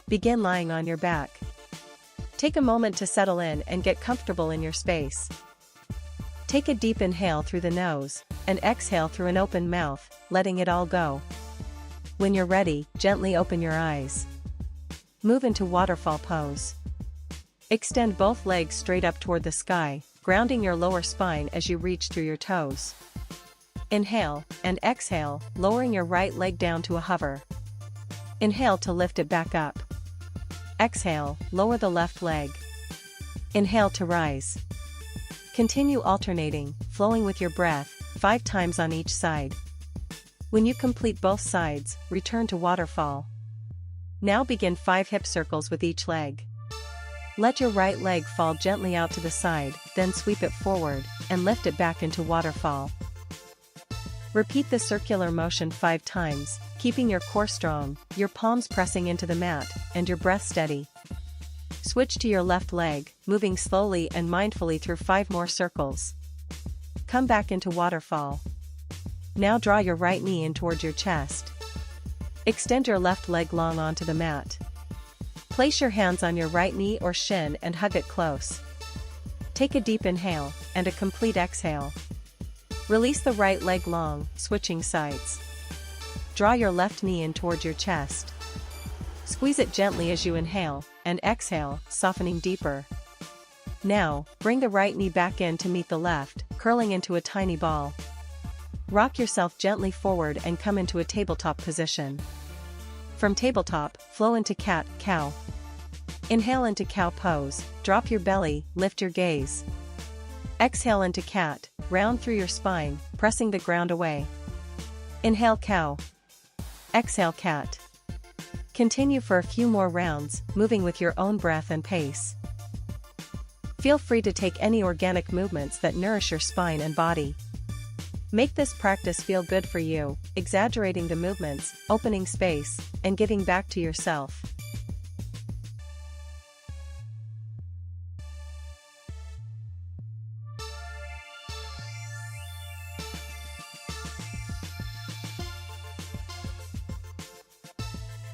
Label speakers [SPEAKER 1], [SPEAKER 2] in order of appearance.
[SPEAKER 1] Begin lying on your back. Take a moment to settle in and get comfortable in your space. Take a deep inhale through the nose, and exhale through an open mouth, letting it all go. When you're ready, gently open your eyes. Move into waterfall pose. Extend both legs straight up toward the sky, grounding your lower spine as you reach through your toes. Inhale, and exhale, lowering your right leg down to a hover. Inhale to lift it back up. Exhale, lower the left leg. Inhale to rise. Continue alternating, flowing with your breath, 5 times on each side. When you complete both sides, return to waterfall. Now begin 5 hip circles with each leg. Let your right leg fall gently out to the side, then sweep it forward, and lift it back into waterfall. Repeat the circular motion 5 times, keeping your core strong, your palms pressing into the mat, and your breath steady. Switch to your left leg, moving slowly and mindfully through 5 more circles. Come back into waterfall. Now draw your right knee in towards your chest. Extend your left leg long onto the mat. Place your hands on your right knee or shin and hug it close. Take a deep inhale, and a complete exhale. Release the right leg long, switching sides. Draw your left knee in towards your chest. Squeeze it gently as you inhale, and exhale, softening deeper. Now, bring the right knee back in to meet the left, curling into a tiny ball. Rock yourself gently forward and come into a tabletop position. From tabletop, flow into cat-cow. Inhale into cow pose, drop your belly, lift your gaze. Exhale into cat, round through your spine, pressing the ground away. Inhale cow. Exhale cat. Continue for a few more rounds, moving with your own breath and pace. Feel free to take any organic movements that nourish your spine and body. Make this practice feel good for you, exaggerating the movements, opening space, and giving back to yourself.